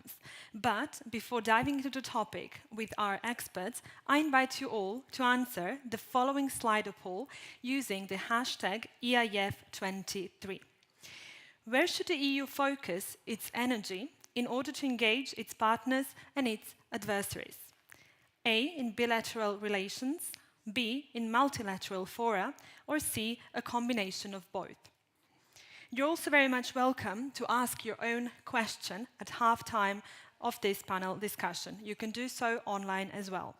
outcomes. But before diving into the topic with our experts, I invite you all to answer the following Slido poll using the hashtag EIF23. Where should the EU focus its energy in order to engage its partners and its adversaries? A, in bilateral relations, B, in multilateral fora, or C, a combination of both. You're also very much welcome to ask your own question at halftime of this panel discussion. You can do so online as well.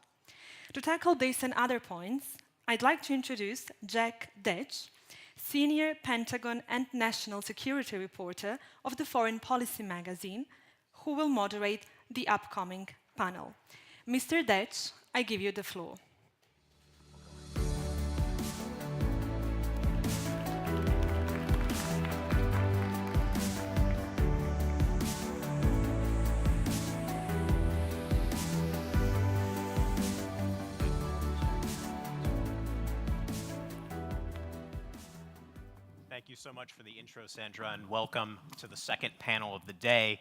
To tackle this and other points, I'd like to introduce Jack Detsch, Senior Pentagon and National Security Reporter of the Foreign Policy magazine, who will moderate the upcoming panel. Mr. Detsch, I give you the floor. Thank you so much for the intro, Sandra, and welcome to the second panel of the day.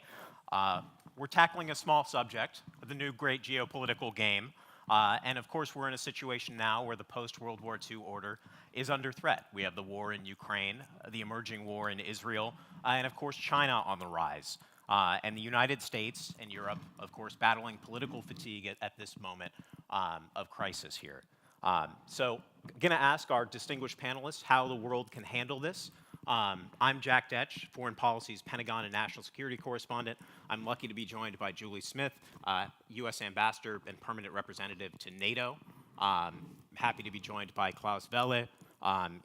We're tackling a small subject, the new great geopolitical game. And of course, we're in a situation now where the post-World War II order is under threat. We have the war in Ukraine, the emerging war in Israel, and of course, China on the rise. And the United States and Europe, of course, battling political fatigue at this moment of crisis here. So I'm going to ask our distinguished panelists how the world can handle this. I'm Jack Detsch, Foreign Policy's Pentagon and National Security Correspondent. I'm lucky to be joined by Julie Smith, U.S. Ambassador and Permanent Representative to NATO. Happy to be joined by Klaus Welle.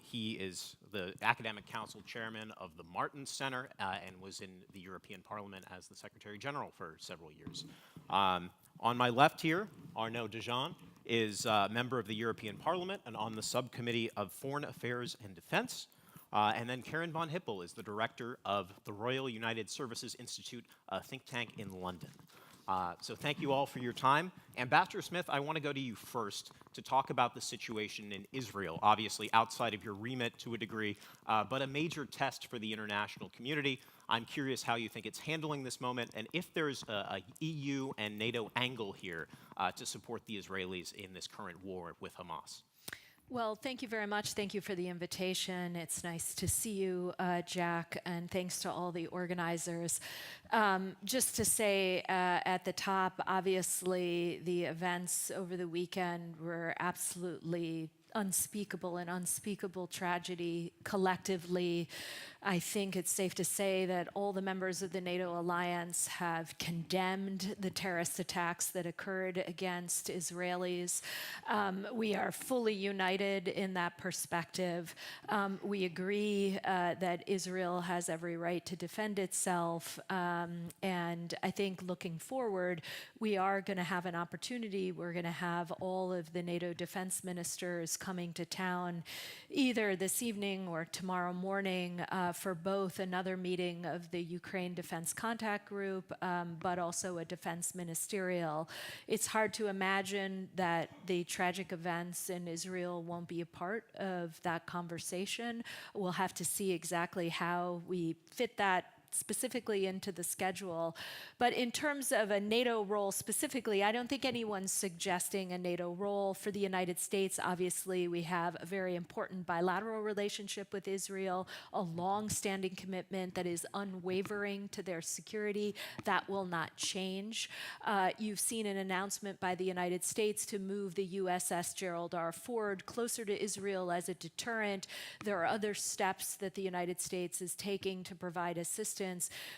He is the Academic Council Chairman of the Martin Center and was in the European Parliament as the Secretary General for several years. On my left here, Arnaud Danjean is a member of the European Parliament and on the Subcommittee of Foreign Affairs and Defense. And then Karen von Hippel is the director of the Royal United Services Institute, a think tank in London. So thank you all for your time. Ambassador Smith, I want to go to you first to talk about the situation in Israel, obviously outside of your remit to a degree, but a major test for the international community. I'm curious how you think it's handling this moment and if there's a EU and NATO angle here to support the Israelis in this current war with Hamas. Well, thank you very much. Thank you for the invitation. It's nice to see you, Jack, and thanks to all the organizers. Just to say at the top, obviously, the events over the weekend were absolutely unspeakable, an unspeakable tragedy collectively. I think it's safe to say that all the members of the NATO alliance have condemned the terrorist attacks that occurred against Israelis. We are fully united in that perspective. We agree that Israel has every right to defend itself. And I think looking forward, we are going to have an opportunity. We're going to have all of the NATO defense ministers coming to town either this evening or tomorrow morning for both another meeting of the Ukraine Defense Contact Group, but also a defense ministerial. It's hard to imagine that the tragic events in Israel won't be a part of that conversation. We'll have to see exactly how we fit that specifically into the schedule. But in terms of a NATO role specifically, I don't think anyone's suggesting a NATO role for the United States. Obviously, we have a very important bilateral relationship with Israel, a long-standing commitment that is unwavering to their security. That will not change. You've seen an announcement by the United States to move the USS Gerald R. Ford closer to Israel as a deterrent. There are other steps that the United States is taking to provide assistance,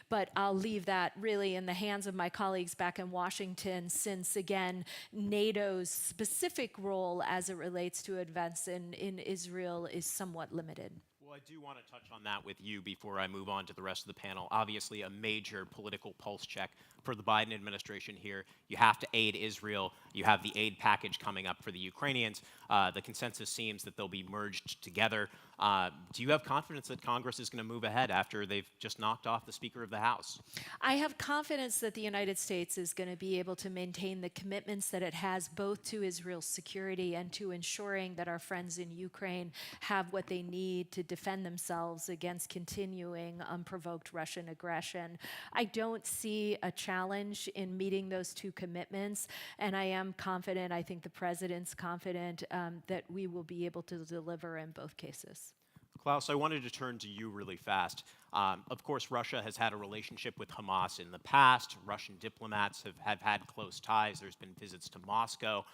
but I'll leave that really in the hands of my colleagues back in Washington, since, again, NATO's specific role as it relates to events in Israel is somewhat limited. Well, I do want to touch on that with you before I move on to the rest of the panel. Obviously, a major political pulse check for the Biden administration here. You have to aid Israel. You have the aid package coming up for the Ukrainians. The consensus seems that they'll be merged together. Do you have confidence that Congress is going to move ahead after they've just knocked off the Speaker of the House? I have confidence that the United States is going to be able to maintain the commitments that it has both to Israel's security and to ensuring that our friends in Ukraine have what they need to defend themselves against continuing unprovoked Russian aggression. I don't see a challenge in meeting those two commitments, and I am confident, I think the President's confident, that we will be able to deliver in both cases. Klaus, I wanted to turn to you really fast. Of course, Russia has had a relationship with Hamas in the past. Russian diplomats have had close ties. There's been visits to Moscow.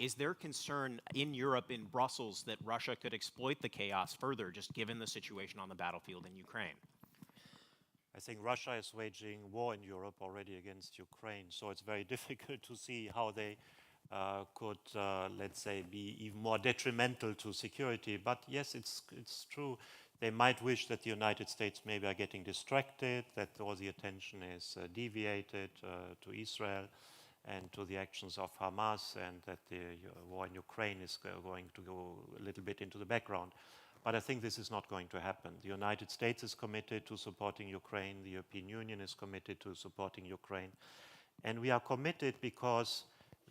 Is there concern in Europe, in Brussels, that Russia could exploit the chaos further, just given the situation on the battlefield in Ukraine? I think Russia is waging war in Europe already against Ukraine, so it's very difficult to see how they could, let's say, be even more detrimental to security. But yes, it's true. They might wish that the United States maybe are getting distracted, that all the attention is deviated to Israel and to the actions of Hamas, and that the war in Ukraine is going to go a little bit into the background. But I think this is not going to happen. The United States is committed to supporting Ukraine. The European Union is committed to supporting Ukraine. And we are committed because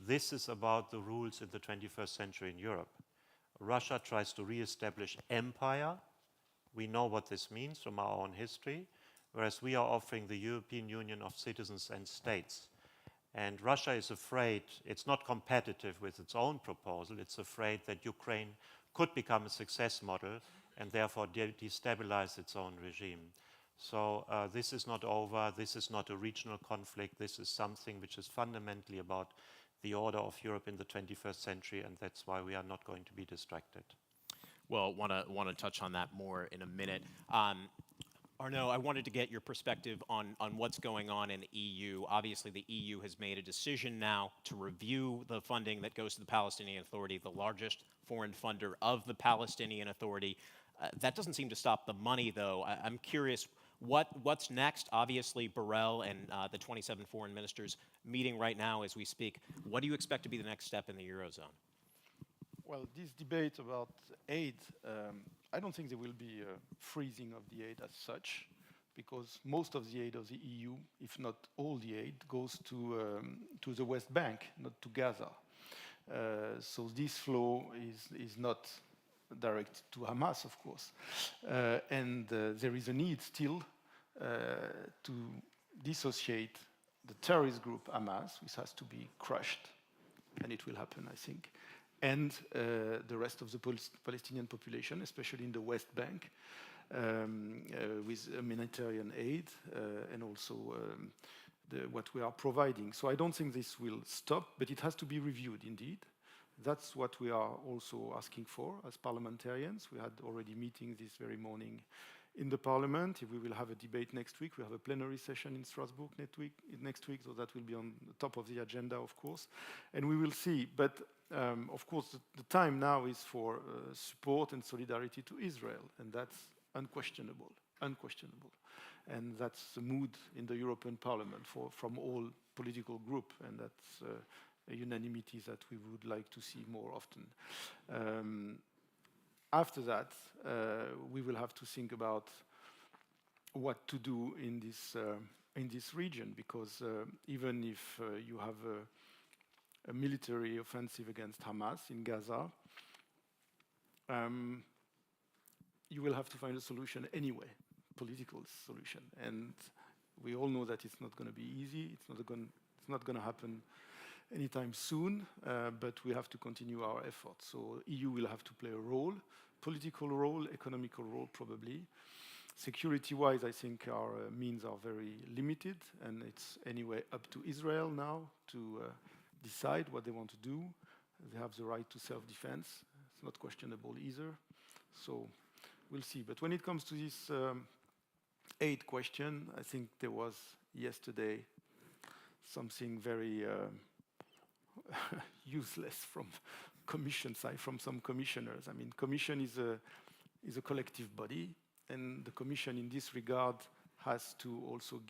this is about the rules in the 21st century in Europe. Russia tries to re-establish empire. We know what this means from our own history, whereas we are offering the European Union of citizens and states. And Russia is afraid, it's not competitive with its own proposal, it's afraid that Ukraine could become a success model and therefore destabilize its own regime. So this is not over, this is not a regional conflict, this is something which is fundamentally about the order of Europe in the 21st century, and that's why we are not going to be distracted. Well, want to touch on that more in a minute. Arnaud, I wanted to get your perspective on what's going on in the EU. Obviously, the EU has made a decision now to review the funding that goes to the Palestinian Authority, the largest foreign funder of the Palestinian Authority. That doesn't seem to stop the money, though. I'm curious, what's next? Obviously, Borrell and the 27 foreign ministers meeting right now as we speak. What do you expect to be the next step in the Eurozone? Well, this debate about aid, I don't think there will be a freezing of the aid as such, because most of the aid of the EU, if not all the aid, goes to the West Bank, not to Gaza. So this flow is not direct to Hamas, of course. And there is a need still to dissociate the terrorist group Hamas, which has to be crushed, and it will happen, I think, and the rest of the Palestinian population, especially in the West Bank, with humanitarian aid and also what we are providing. So I don't think this will stop, but it has to be reviewed indeed. That's what we are also asking for as parliamentarians. We had already meetings this very morning in the parliament. We will have a debate next week. We have a plenary session in Strasbourg next week, so that will be on the top of the agenda, of course. And we will see. But of course, the time now is for support and solidarity to Israel, and that's unquestionable. And that's the mood in the European Parliament from all political groups, and that's a unanimity that we would like to see more often. After that, we will have to think about what to do in this region, because even if you have a military offensive against Hamas in Gaza, you will have to find a solution anyway, political solution. And we all know that it's not going to be easy. It's not going to happen anytime soon, but we have to continue our efforts. So EU will have to play a role, political role, economical role probably. Security-wise, I think our means are very limited, and it's anyway up to Israel now to decide what they want to do. They have the right to self-defense. It's not questionable either. So we'll see. But when it comes to this aid question, I think there was yesterday something very useless from Commission side, from some commissioners. I mean, Commission is a collective body, and the Commission in this regard has to also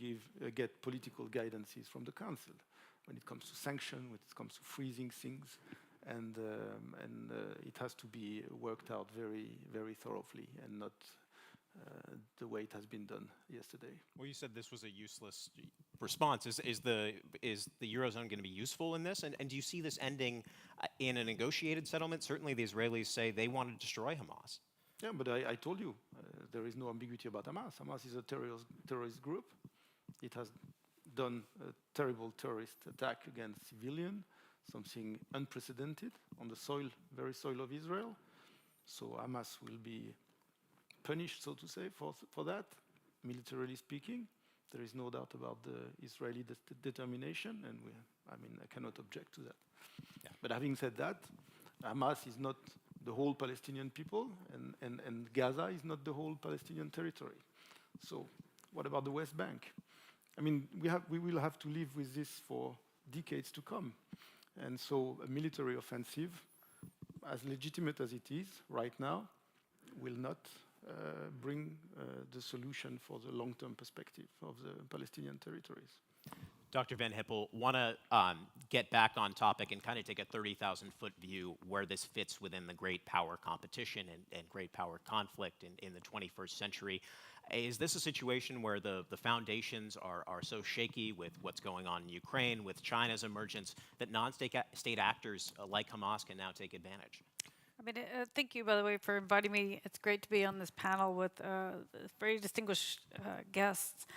get political guidances from the Council when it comes to sanctions, when it comes to freezing things. and it has to be worked out very, very thoroughly, and not the way it has been done yesterday. Well, you said this was a useless response. Is the Eurozone going to be useful in this? And do you see this ending in a negotiated settlement? Certainly the Israelis say they want to destroy Hamas. Yeah, but I told you, there is no ambiguity about Hamas. Hamas is a terrorist group. It has done a terrible terrorist attack against civilians, something unprecedented on the very soil of Israel. So Hamas will be punished, so to say, for that, militarily speaking. There is no doubt about the Israeli determination, and I cannot object to that. Yeah. But having said that, Hamas is not the whole Palestinian people, and Gaza is not the whole Palestinian territory. So what about the West Bank? I mean, we will have to live with this for decades to come. And so a military offensive, as legitimate as it is right now, will not bring the solution for the long-term perspective of the Palestinian territories. Dr. Van Hippel, want to get back on topic and kind of take a 30,000-foot view where this fits within the great power competition and great power conflict in the 21st century. Is this a situation where the foundations are so shaky with what's going on in Ukraine, with China's emergence, that non-state actors like Hamas can now take advantage? I mean, thank you, by the way, for inviting me. It's great to be on this panel with very distinguished guests.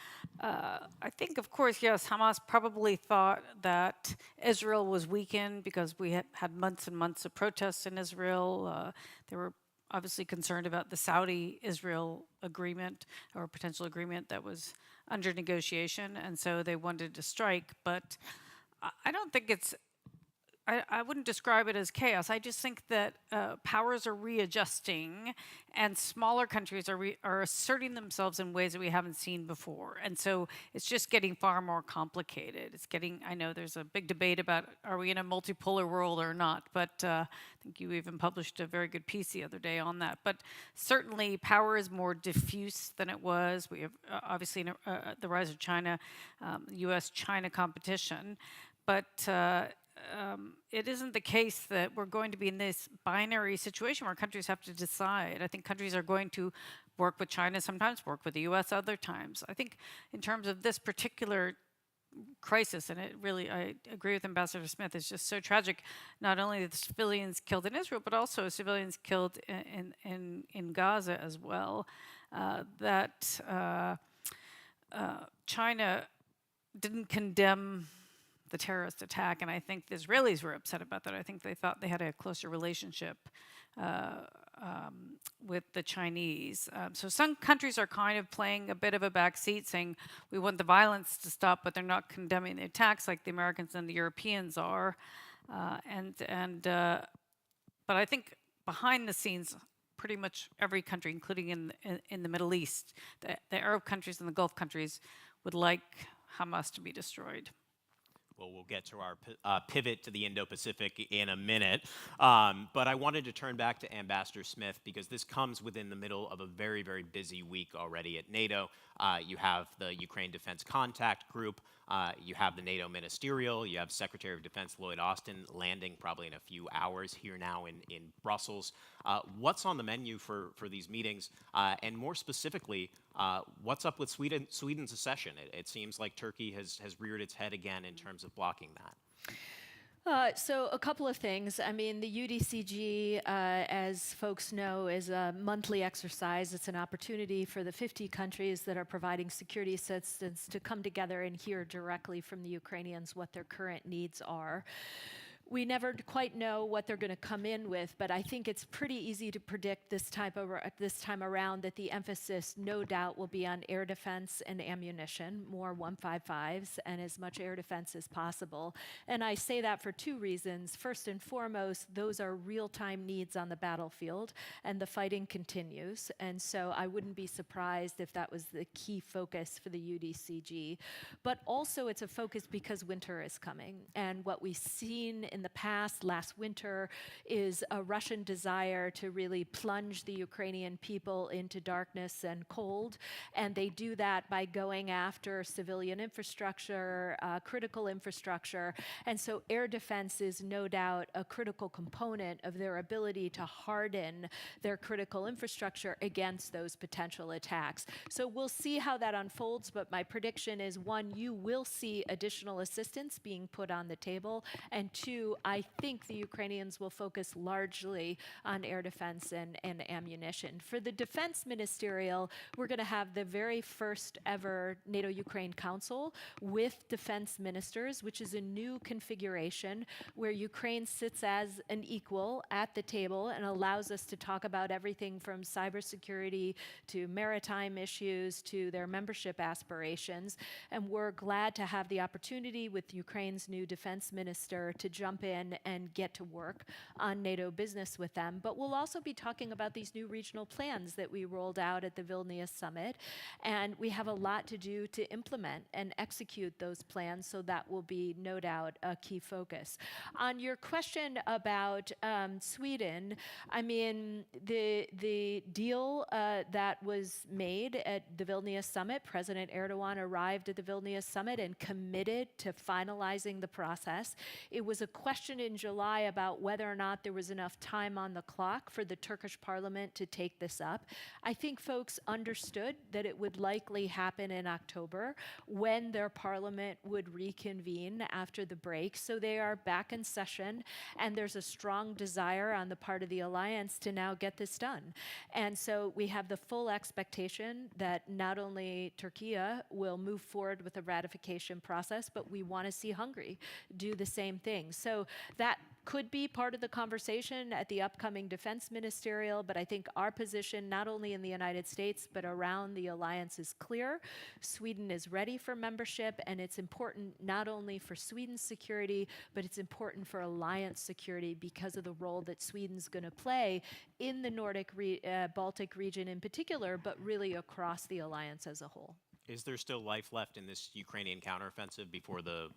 I think, of course, yes, Hamas probably thought that Israel was weakened because we had months and months of protests in Israel. They were obviously concerned about the Saudi-Israel agreement or potential agreement that was under negotiation, and so they wanted to strike. But I don't think it's I wouldn't describe it as chaos. I just think that powers are readjusting, and smaller countries are asserting themselves in ways that we haven't seen before. And so it's just getting far more complicated. I know there's a big debate about, are we in a multipolar world or not? But I think you even published a very good piece the other day on that. But certainly power is more diffuse than it was. We have obviously the rise of China, US-China competition. But it isn't the case that we're going to be in this binary situation where countries have to decide. I think countries are going to work with China sometimes, work with the US other times. I think in terms of this particular crisis, and I agree with Ambassador Smith, it's just so tragic, not only the civilians killed in Israel, but also civilians killed in Gaza as well, that China didn't condemn the terrorist attack, and I think the Israelis were upset about that. I think they thought they had a closer relationship with the Chinese. So some countries are kind of playing a bit of a backseat, saying we want the violence to stop, but they're not condemning the attacks like the Americans and the Europeans are. But I think behind the scenes, pretty much every country, including in the Middle East, the Arab countries and the Gulf countries, would like Hamas to be destroyed. Well, we'll get to our pivot to the Indo-Pacific in a minute. But I wanted to turn back to Ambassador Smith because this comes within the middle of a very, very busy week already at NATO. You have the Ukraine Defense Contact Group. You have the NATO Ministerial. You have Secretary of Defense Lloyd Austin landing probably in a few hours here now in Brussels. What's on the menu for these meetings? And more specifically, what's up with Sweden's accession? It seems like Turkey has reared its head again in terms of blocking that. So a couple of things. I mean, the UDCG, as folks know, is a monthly exercise. It's an opportunity for the 50 countries that are providing security assistance to come together and hear directly from the Ukrainians what their current needs are. We never quite know what they're going to come in with, but I think it's pretty easy to predict this time around that the emphasis, no doubt, will be on air defense and ammunition, more 155s, and as much air defense as possible. And I say that for two reasons. First and foremost, those are real-time needs on the battlefield, and the fighting continues. And so I wouldn't be surprised if that was the key focus for the UDCG. But also it's a focus because winter is coming, and what we've seen in in the past, last winter, is a Russian desire to really plunge the Ukrainian people into darkness and cold. And they do that by going after civilian infrastructure, critical infrastructure. And so air defense is no doubt a critical component of their ability to harden their critical infrastructure against those potential attacks. So we'll see how that unfolds, but my prediction is, one, you will see additional assistance being put on the table, and two, I think the Ukrainians will focus largely on air defense and ammunition. For the defense ministerial, we're going to have the very first ever NATO-Ukraine Council with defense ministers, which is a new configuration where Ukraine sits as an equal at the table and allows us to talk about everything from cybersecurity to maritime issues to their membership aspirations. And we're glad to have the opportunity with Ukraine's new defense minister to jump in and get to work on NATO business with them. But we'll also be talking about these new regional plans that we rolled out at the Vilnius summit. And we have a lot to do to implement and execute those plans, so that will be no doubt a key focus. On your question about Sweden, I mean, the deal that was made at the Vilnius summit, President Erdogan arrived at the Vilnius summit and committed to finalizing the process. It was a question in July about whether or not there was enough time on the clock for the Turkish parliament to take this up. I think folks understood that it would likely happen in October when their parliament would reconvene after the break. So they are back in session, and there's a strong desire on the part of the alliance to now get this done. And so we have the full expectation that not only Turkey will move forward with the ratification process, but we want to see Hungary do the same thing. So that could be part of the conversation at the upcoming defense ministerial, but I think our position, not only in the United States, but around the alliance, is clear. Sweden is ready for membership, and it's important not only for Sweden's security, but it's important for alliance security because of the role that Sweden's going to play in the Baltic region in particular, but really across the alliance as a whole. Is there still life left in this Ukrainian counteroffensive before the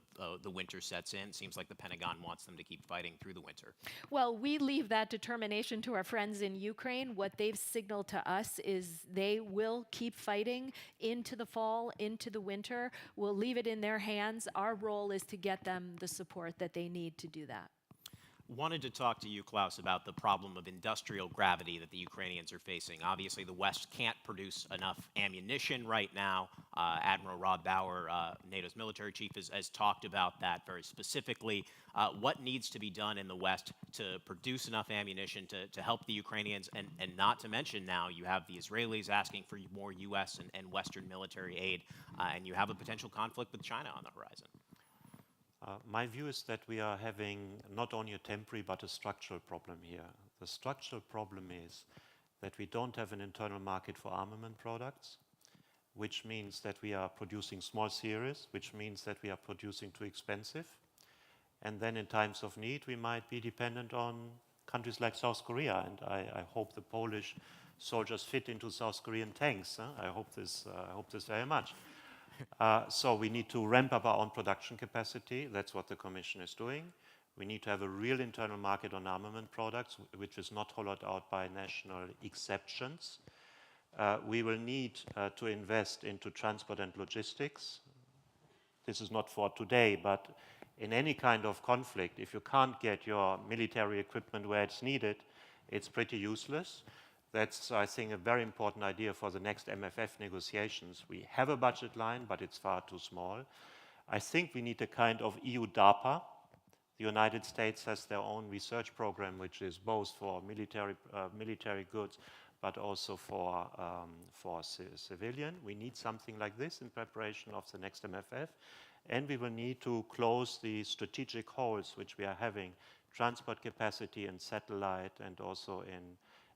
winter sets in? Seems like the Pentagon wants them to keep fighting through the winter. Well, we leave that determination to our friends in Ukraine. What they've signaled to us is they will keep fighting into the fall, into the winter. We'll leave it in their hands. Our role is to get them the support that they need to do that. Wanted to talk to you, Klaus, about the problem of industrial gravity that the Ukrainians are facing. Obviously, the West can't produce enough ammunition right now. Admiral Rob Bauer, NATO's military chief, has talked about that very specifically. What needs to be done in the West to produce enough ammunition to help the Ukrainians? And not to mention now, you have the Israelis asking for more U.S. and Western military aid, and you have a potential conflict with China on the horizon. My view is that we are having not only a temporary but a structural problem here. The structural problem is that we don't have an internal market for armament products, which means that we are producing small series, which means that we are producing too expensive. And then in times of need, we might be dependent on countries like South Korea. And I hope the Polish soldiers fit into South Korean tanks. I hope this very much. So we need to ramp up our own production capacity. That's what the Commission is doing. We need to have a real internal market on armament products, which is not hollowed out by national exceptions. We will need to invest into transport and logistics. This is not for today, but in any kind of conflict, if you can't get your military equipment where it's needed, it's pretty useless. That's, I think, a very important idea for the next MFF negotiations. We have a budget line, but it's far too small. I think we need a kind of EU DARPA. The United States has their own research program, which is both for military goods, but also for civilian. We need something like this in preparation of the next MFF. And we will need to close the strategic holes which we are having, transport capacity and satellite, and also in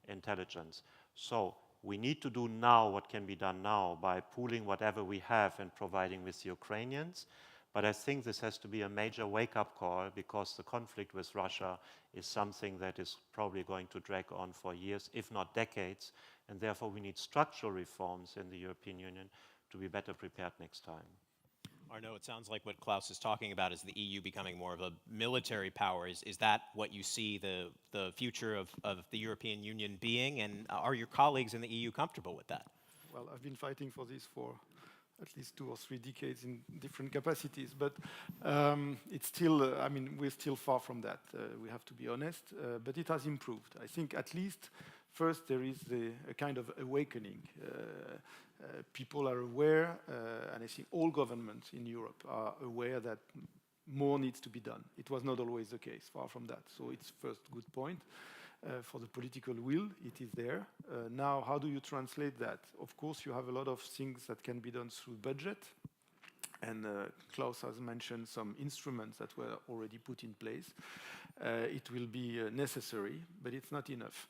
intelligence. So we need to do now what can be done now by pooling whatever we have and providing with the Ukrainians. But I think this has to be a major wake-up call, because the conflict with Russia is something that is probably going to drag on for years, if not decades. And therefore we need structural reforms in the European Union to be better prepared next time. Arnaud, it sounds like what Klaus is talking about is the EU becoming more of a military power. Is that what you see the future of the European Union being? And are your colleagues in the EU comfortable with that? Well, I've been fighting for this for at least 2 or 3 decades in different capacities, but it's still, I mean, we're still far from that, we have to be honest, but it has improved. I think at least first there is a kind of awakening. People are aware, and I think all governments in Europe are aware that more needs to be done. It was not always the case, far from that. So it's first good point. For the political will, it is there. Now, how do you translate that? Of course, you have a lot of things that can be done through budget. And Klaus has mentioned some instruments that were already put in place. It will be necessary, but it's not enough.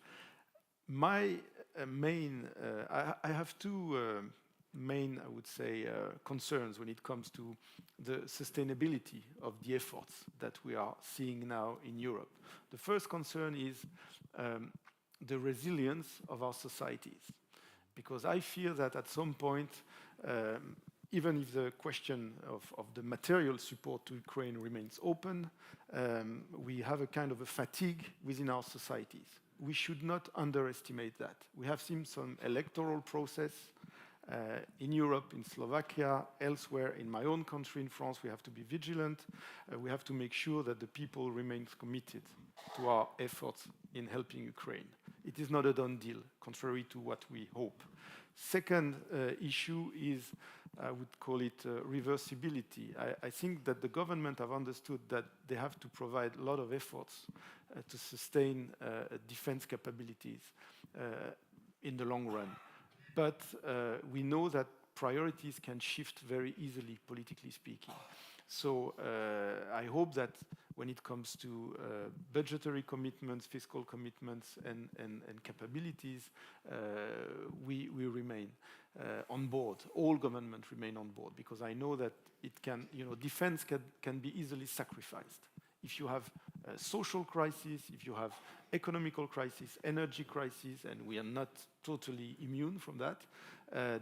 My I have 2 main, I would say, concerns when it comes to the sustainability of the efforts that we are seeing now in Europe. The first concern is the resilience of our societies, because I fear that at some point, even if the question of the material support to Ukraine remains open, we have a kind of a fatigue within our societies. We should not underestimate that. We have seen some electoral process in Europe, in Slovakia, elsewhere, in my own country, in France. We have to be vigilant. We have to make sure that the people remain committed to our efforts in helping Ukraine. It is not a done deal, contrary to what we hope. Second issue is, I would call it reversibility. I think that the government have understood that they have to provide a lot of efforts to sustain defense capabilities in the long run. But we know that priorities can shift very easily, politically speaking. So I hope that when it comes to budgetary commitments, fiscal commitments, and capabilities, we remain on board. All governments remain on board, because I know that it can, defense can be easily sacrificed. If you have a social crisis, if you have economical crisis, energy crisis, and we are not totally immune from that,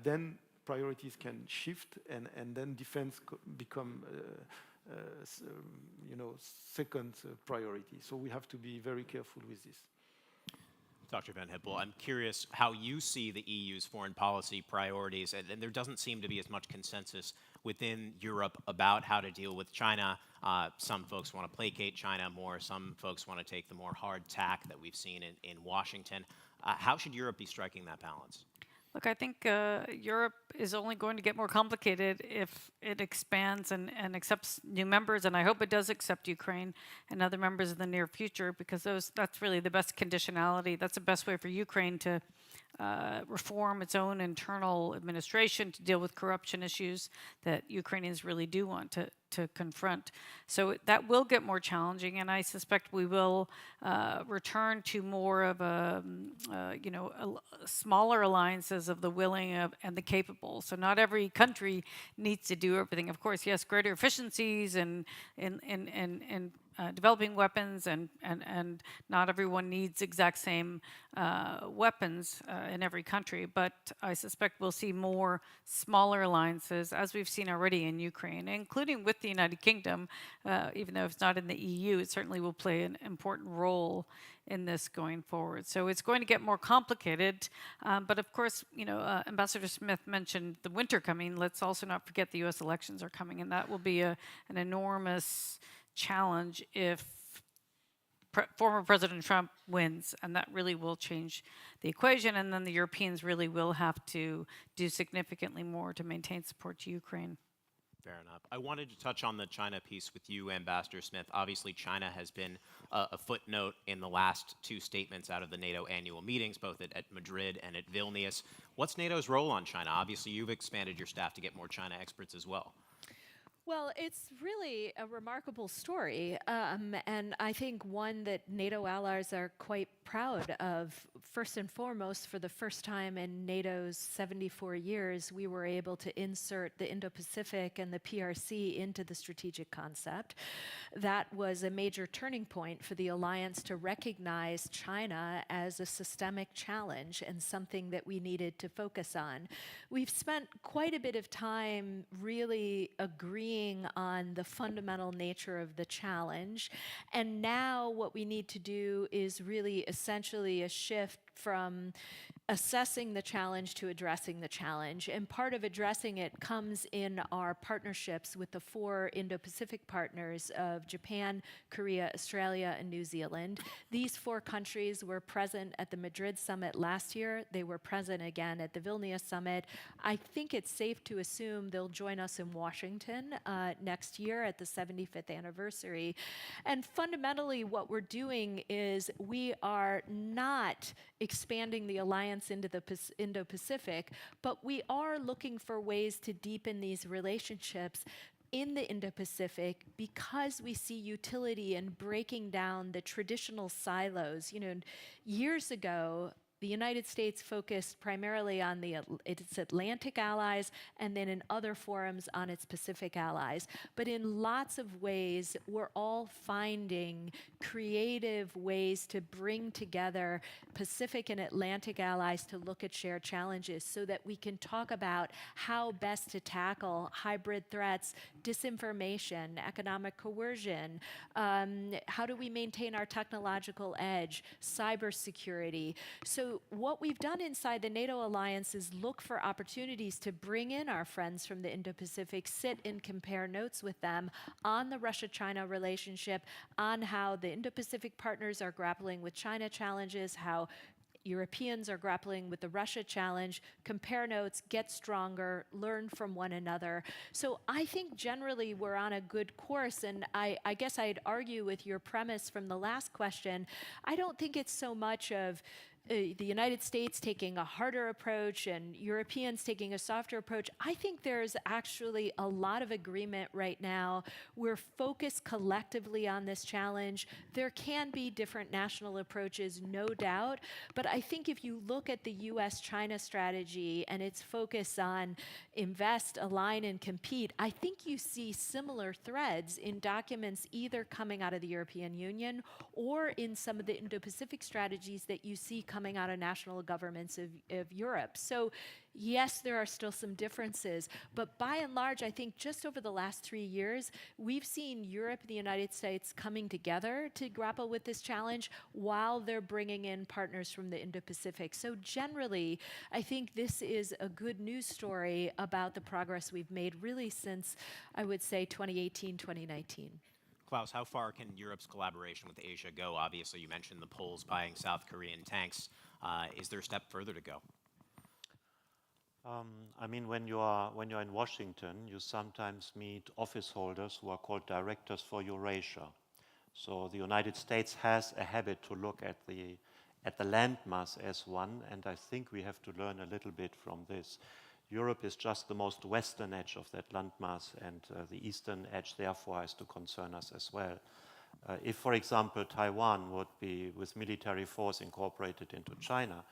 then priorities can shift, and then defense become second priority. So we have to be very careful with this. Dr. Van Hippel, I'm curious how you see the EU's foreign policy priorities, and there doesn't seem to be as much consensus within Europe about how to deal with China. Some folks want to placate China more, some folks want to take the more hard tack that we've seen in Washington. How should Europe be striking that balance? Look, I think Europe is only going to get more complicated if it expands and accepts new members, and I hope it does accept Ukraine and other members in the near future, because that's really the best conditionality. That's the best way for Ukraine to reform its own internal administration, to deal with corruption issues that Ukrainians really do want to confront. So that will get more challenging, and I suspect we will return to more of smaller alliances of the willing and the capable. So not every country needs to do everything. Of course, yes, greater efficiencies and developing weapons, and not everyone needs exact same weapons in every country, but I suspect we'll see more smaller alliances, as we've seen already in Ukraine, including with the United Kingdom. Even though it's not in the EU, it certainly will play an important role in this going forward. So it's going to get more complicated, but of course, Ambassador Smith mentioned the winter coming. Let's also not forget the US elections are coming, and that will be an enormous challenge if former President Trump wins, and that really will change the equation, and then the Europeans really will have to do significantly more to maintain support to Ukraine. Fair enough. I wanted to touch on the China piece with you, Ambassador Smith. Obviously, China has been a footnote in the last 2 statements out of the NATO annual meetings, both at Madrid and at Vilnius. What's NATO's role on China? Obviously, you've expanded your staff to get more China experts as well. Well, it's really a remarkable story, and I think one that NATO allies are quite proud of. First and foremost, for the first time in NATO's 74 years, we were able to insert the Indo-Pacific and the PRC into the strategic concept. That was a major turning point for the alliance to recognize China as a systemic challenge and something that we needed to focus on. We've spent quite a bit of time really agreeing on the fundamental nature of the challenge. And now what we need to do is really essentially a shift from assessing the challenge to addressing the challenge. And part of addressing it comes in our partnerships with the 4 Indo-Pacific partners of Japan, Korea, Australia, and New Zealand. These 4 countries were present at the Madrid summit last year. They were present again at the Vilnius summit. I think it's safe to assume they'll join us in Washington next year at the 75th anniversary. And fundamentally, what we're doing is we are not expanding the alliance into the Indo-Pacific, but we are looking for ways to deepen these relationships in the Indo-Pacific because we see utility in breaking down the traditional silos. You know, years ago, the United States focused primarily on its Atlantic allies and then in other forums on its Pacific allies. But in lots of ways, we're all finding creative ways to bring together Pacific and Atlantic allies to look at shared challenges so that we can talk about how best to tackle hybrid threats, disinformation, economic coercion, how do we maintain our technological edge, cybersecurity. So what we've done inside the NATO alliance is look for opportunities to bring in our friends from the Indo-Pacific, sit and compare notes with them on the Russia-China relationship, on how the Indo-Pacific partners are grappling with China challenges, how Europeans are grappling with the Russia challenge, compare notes, get stronger, learn from one another. So I think generally we're on a good course, and I guess I'd argue with your premise from the last question. I don't think it's so much of the United States taking a harder approach and Europeans taking a softer approach. I think there's actually a lot of agreement right now. We're focused collectively on this challenge. There can be different national approaches, no doubt, but I think if you look at the US-China strategy and its focus on invest, align, and compete, I think you see similar threads in documents either coming out of the European Union or in some of the Indo-Pacific strategies that you see coming out of national governments of Europe. So yes, there are still some differences, but by and large, I think just over the last 3 years, we've seen Europe and the United States coming together to grapple with this challenge while they're bringing in partners from the Indo-Pacific. So generally, I think this is a good news story about the progress we've made really since, I would say, 2018, 2019. Klaus, how far can Europe's collaboration with Asia go? Obviously, you mentioned the Poles buying South Korean tanks. Is there a step further to go? I mean, when you're in Washington, you sometimes meet office holders who are called directors for Eurasia. So the United States has a habit to look at the landmass as one, and I think we have to learn a little bit from this. Europe is just the most western edge of that landmass, and the eastern edge therefore has to concern us as well. If, for example, Taiwan would be with military force incorporated into China,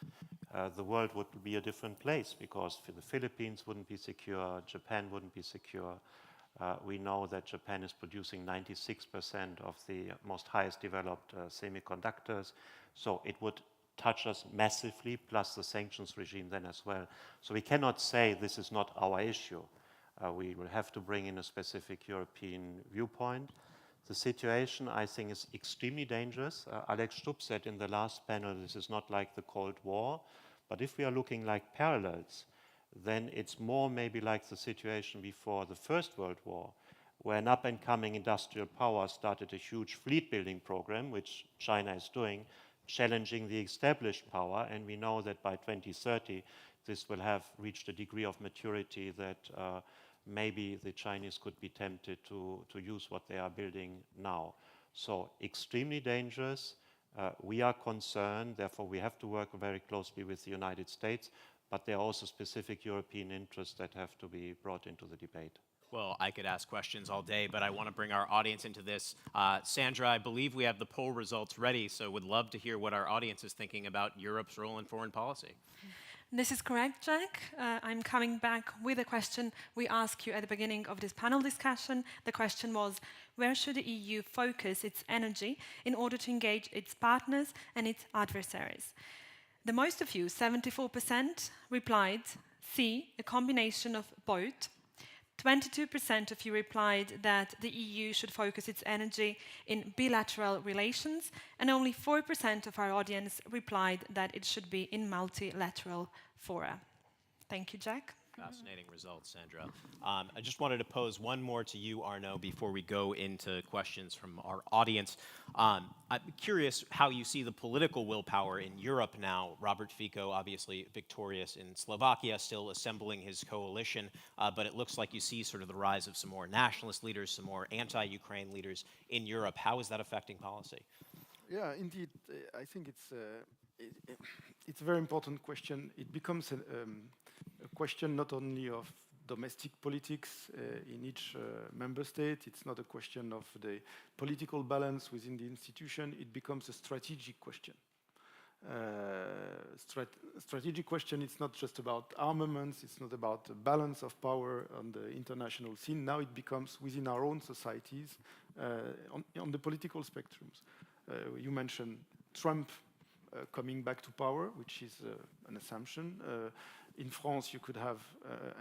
the world would be a different place because the Philippines wouldn't be secure, Japan wouldn't be secure. We know that Japan is producing 96% of the most highest developed semiconductors, so it would touch us massively, plus the sanctions regime then as well. So we cannot say this is not our issue. We will have to bring in a specific European viewpoint. The situation, I think, is extremely dangerous. Alex Stubb said in the last panel, this is not like the Cold War, but if we are looking like parallels, then it's more maybe like the situation before the First World War, where an up-and-coming industrial power started a huge fleet-building program, which China is doing, challenging the established power, and we know that by 2030 this will have reached a degree of maturity that maybe the Chinese could be tempted to use what they are building now. So extremely dangerous. We are concerned, therefore we have to work very closely with the United States, but there are also specific European interests that have to be brought into the debate. Well, I could ask questions all day, but I want to bring our audience into this. Sandra, I believe we have the poll results ready, so would love to hear what our audience is thinking about Europe's role in foreign policy. This is correct, Jack. I'm coming back with a question we asked you at the beginning of this panel discussion. The question was, where should the EU focus its energy in order to engage its partners and its adversaries? The most of you, 74%, replied C, a combination of both. 22% of you replied that the EU should focus its energy in bilateral relations, and only 4% of our audience replied that it should be in multilateral fora. Thank you, Jack. Fascinating results, Sandra. I just wanted to pose one more to you, Arnaud, before we go into questions from our audience. I'm curious how you see the political willpower in Europe now. Robert Fico, obviously victorious in Slovakia, still assembling his coalition, but it looks like you see sort of the rise of some more nationalist leaders, some more anti-Ukraine leaders in Europe. How is that affecting policy? Yeah, indeed. I think it's a very important question. It becomes a question not only of domestic politics in each member state. It's not a question of the political balance within the institution. It becomes a strategic question. Strategic question, it's not just about armaments, it's not about the balance of power on the international scene. Now it becomes within our own societies on the political spectrums. You mentioned Trump coming back to power, which is an assumption. In France, you could have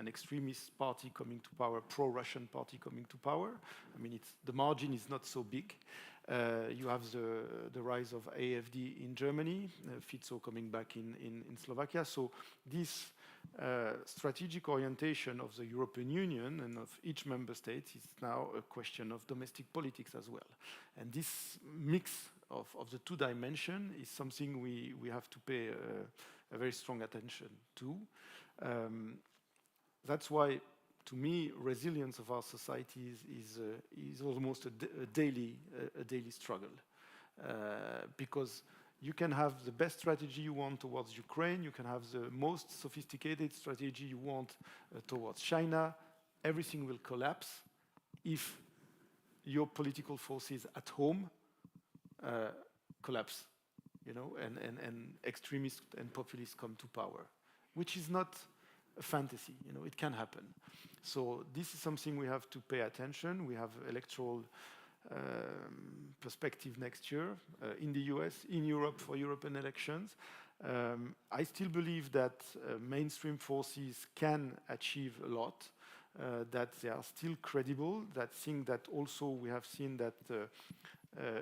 an extremist party coming to power, pro-Russian party coming to power. I mean, the margin is not so big. You have the rise of AfD in Germany, Fico coming back in Slovakia. So this strategic orientation of the European Union and of each member state is now a question of domestic politics as well. And this mix of the two dimensions is something we have to pay a very strong attention to. That's why, to me, resilience of our societies is almost a daily struggle, because you can have the best strategy you want towards Ukraine, you can have the most sophisticated strategy you want towards China. Everything will collapse if your political forces at home collapse, you know, and extremists and populists come to power, which is not a fantasy, you know, it can happen. So this is something we have to pay attention. We have electoral perspective next year in the US, in Europe for European elections. I still believe that mainstream forces can achieve a lot, that they are still credible, that also we have seen that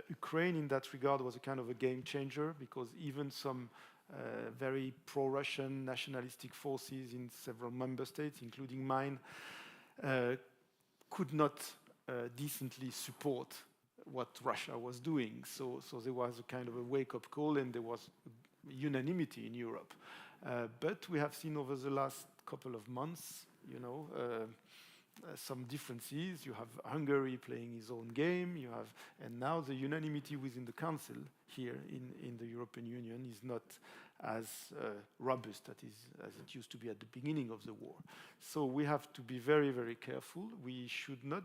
Ukraine in that regard was a kind of a game changer, because even some very pro-Russian nationalistic forces in several member states, including mine, could not decently support what Russia was doing. So there was a kind of a wake-up call, and there was unanimity in Europe. But we have seen over the last couple of months, you know, some differences. You have Hungary playing his own game. And now the unanimity within the Council here in the European Union is not as robust as it used to be at the beginning of the war. So we have to be very, very careful. We should not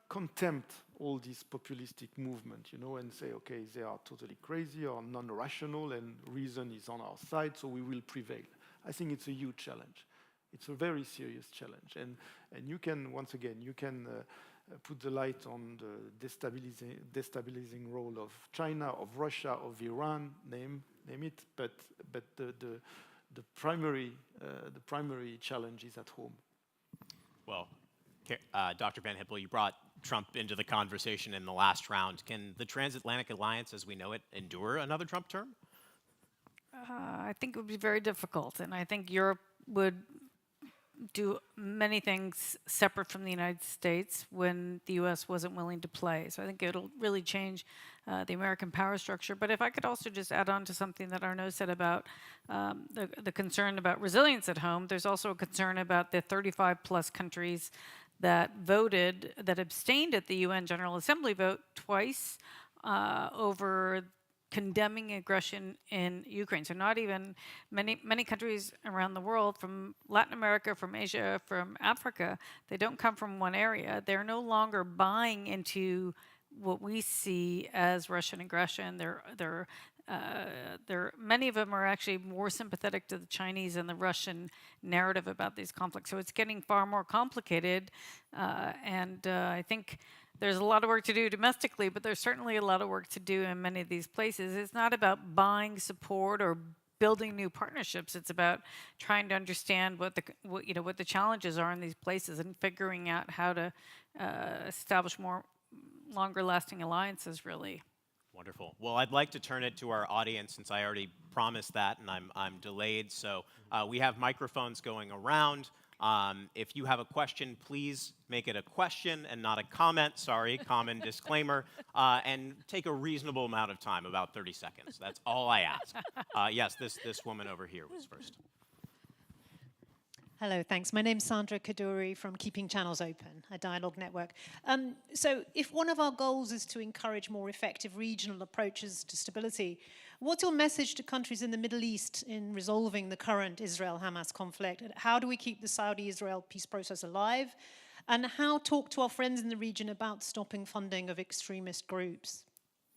contempt all this populistic movement, you know, and say, okay, they are totally crazy or non-rational, and reason is on our side, so we will prevail. I think it's a huge challenge. It's a very serious challenge, and you can, once again, put the light on the destabilizing role of China, of Russia, of Iran, name it. But the primary challenge is at home. Well, Dr. Van Hippel, you brought Trump into the conversation in the last round. Can the transatlantic alliance, as we know it, endure another Trump term? I think it would be very difficult, and I think Europe would do many things separate from the United States when the U.S. wasn't willing to play. So I think it'll really change the American power structure. But if I could also just add on to something that Arnaud said about the concern about resilience at home, there's also a concern about the 35-plus countries that abstained at the UN General Assembly vote twice over condemning aggression in Ukraine. So not even many countries around the world, from Latin America, from Asia, from Africa, they don't come from one area. They're no longer buying into what we see as Russian aggression. Many of them are actually more sympathetic to the Chinese and the Russian narrative about these conflicts. So it's getting far more complicated, and I think there's a lot of work to do domestically, but there's certainly a lot of work to do in many of these places. It's not about buying support or building new partnerships. It's about trying to understand what the challenges are in these places and figuring out how to establish more longer-lasting alliances, really. Wonderful. Well, I'd like to turn it to our audience since I already promised that and I'm delayed. So we have microphones going around. If you have a question, please make it a question and not a comment. Sorry, common disclaimer. And take a reasonable amount of time, about 30 seconds. That's all I ask. Yes, this woman over here was first. Hello, thanks. My name's Sandra Kaduri from Keeping Channels Open, a dialogue network. So if one of our goals is to encourage more effective regional approaches to stability, what's your message to countries in the Middle East in resolving the current Israel-Hamas conflict? How do we keep the Saudi-Israel peace process alive? And how talk to our friends in the region about stopping funding of extremist groups?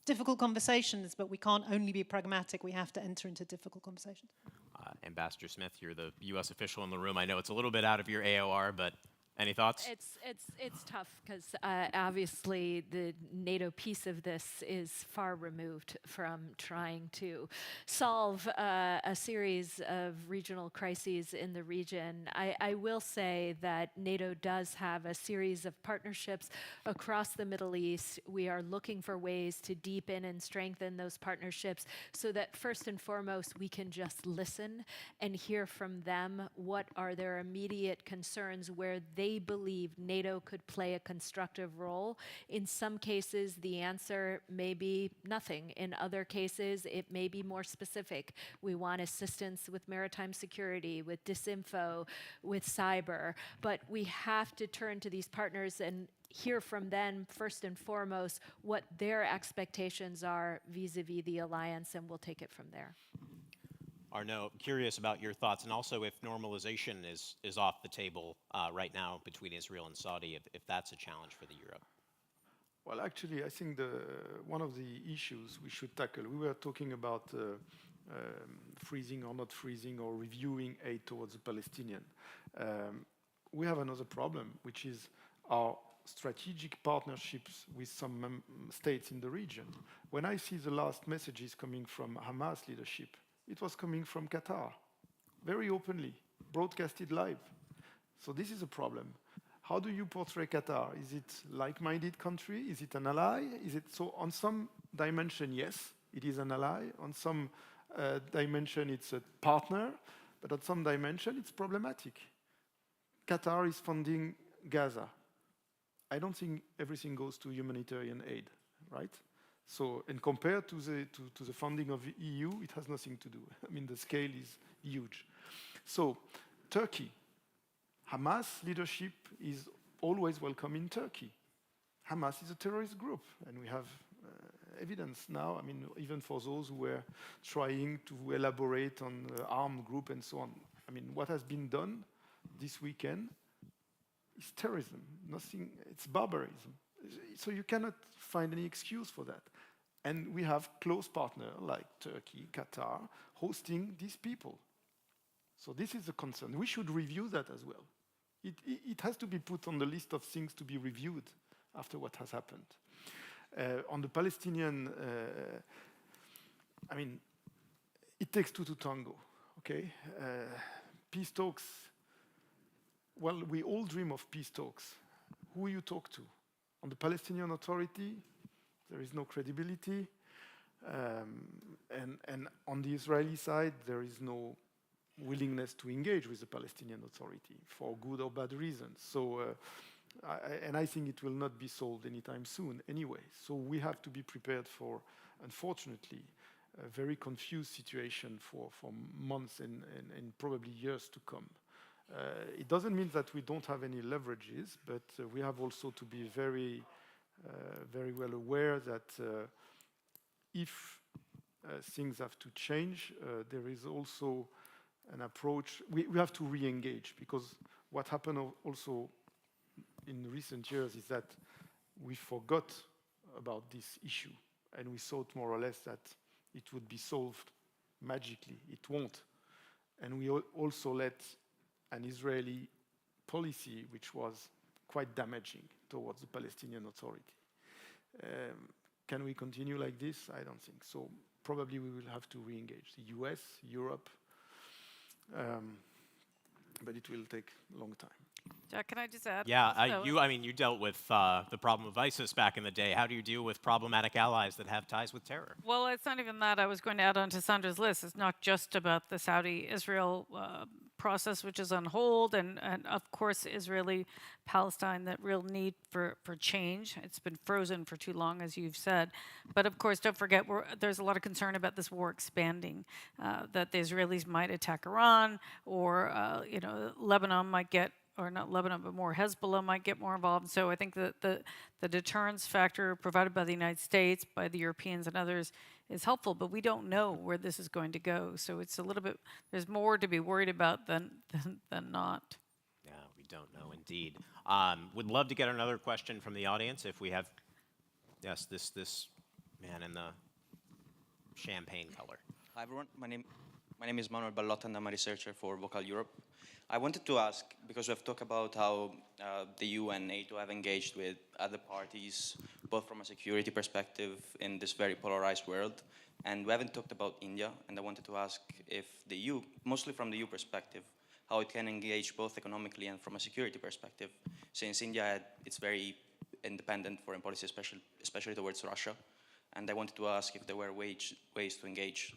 Difficult conversations, but we can't only be pragmatic. We have to enter into difficult conversations. Ambassador Smith, you're the U.S. official in the room. I know it's a little bit out of your AOR, but any thoughts? It's tough because obviously the NATO piece of this is far removed from trying to solve a series of regional crises in the region. I will say that NATO does have a series of partnerships across the Middle East. We are looking for ways to deepen and strengthen those partnerships so that first and foremost we can just listen and hear from them what are their immediate concerns, where they believe NATO could play a constructive role. In some cases, the answer may be nothing. In other cases, it may be more specific. We want assistance with maritime security, with disinfo, with cyber. But we have to turn to these partners and hear from them first and foremost what their expectations are vis-a-vis the alliance, and we'll take it from there. Arnaud, curious about your thoughts, and also if normalization is off the table right now between Israel and Saudi, if that's a challenge for the Europe. Well, actually, I think one of the issues we should tackle, we were talking about freezing or not freezing or reviewing aid towards the Palestinian. We have another problem, which is our strategic partnerships with some states in the region. When I see the last messages coming from Hamas leadership, it was coming from Qatar, very openly, broadcasted live. So this is a problem. How do you portray Qatar? Is it like-minded country? Is it an ally? Is it so? On some dimension, yes, it is an ally. On some dimension, it's a partner. But on some dimension, it's problematic. Qatar is funding Gaza. I don't think everything goes to humanitarian aid, right? So, and compared to the funding of the EU, it has nothing to do. I mean, the scale is huge. So, Turkey, Hamas leadership is always welcome in Turkey. Hamas is a terrorist group, and we have evidence now. I mean, even for those who were trying to elaborate on armed group and so on. I mean, what has been done this weekend is terrorism. Nothing. It's barbarism. So you cannot find any excuse for that. And we have close partners like Turkey, Qatar, hosting these people. So this is a concern. We should review that as well. It has to be put on the list of things to be reviewed after what has happened. On the Palestinian, I mean, it takes two to tango, okay? Peace talks, well, we all dream of peace talks. Who you talk to? On the Palestinian Authority, there is no credibility. And on the Israeli side, there is no willingness to engage with the Palestinian Authority for good or bad reasons. So, I think it will not be solved anytime soon anyway. So we have to be prepared for, unfortunately, a very confused situation for months and probably years to come. It doesn't mean that we don't have any leverages, but we have also to be very well aware that if things have to change. There is also an approach. We have to re-engage, because what happened also in recent years is that we forgot about this issue, and we thought more or less that it would be solved magically. It won't. And we also let an Israeli policy which was quite damaging towards the Palestinian Authority. Can we continue like this? I don't think so. Probably we will have to re-engage the US, Europe, but it will take a long time. Jack, can I just add? Yeah, you dealt with the problem of ISIS back in the day. How do you deal with problematic allies that have ties with terror? Well, it's not even that. I was going to add on to Sandra's list. It's not just about the Saudi-Israel process, which is on hold, and of course, Israeli-Palestine, that real need for change. It's been frozen for too long, as you've said. But of course, don't forget, there's a lot of concern about this war expanding, that the Israelis might attack Iran, or Lebanon might get, or not Lebanon, but more Hezbollah might get more involved. So I think that the deterrence factor provided by the United States, by the Europeans and others, is helpful, but we don't know where this is going to go. So it's a little bit, there's more to be worried about than not. Yeah, we don't know indeed. Would love to get another question from the audience if we have, yes, this man in the champagne color. Hi everyone, my name is Manuel Ballotta and I'm a researcher for Vocal Europe. I wanted to ask, because we have talked about how the EU and NATO have engaged with other parties, both from a security perspective in this very polarized world, and we haven't talked about India, and I wanted to ask if the EU, mostly from the EU perspective, how it can engage both economically and from a security perspective, since India had its very independent foreign policy, especially towards Russia, and I wanted to ask if there were ways to engage.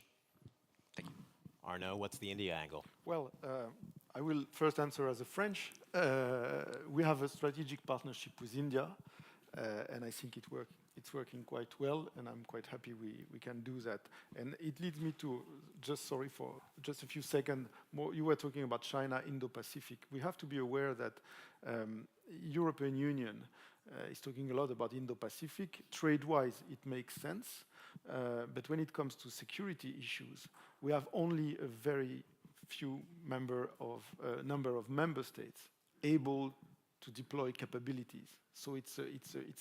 Thank you. Arnaud, what's the India angle? Well, I will first answer as a French. We have a strategic partnership with India, and I think it's working quite well, and I'm quite happy we can do that. And it leads me to, sorry for just a few seconds, more, you were talking about China, Indo-Pacific. We have to be aware that European Union is talking a lot about Indo-Pacific. Trade-wise, it makes sense, but when it comes to security issues, we have only a very few number of member states able to deploy capabilities. So it's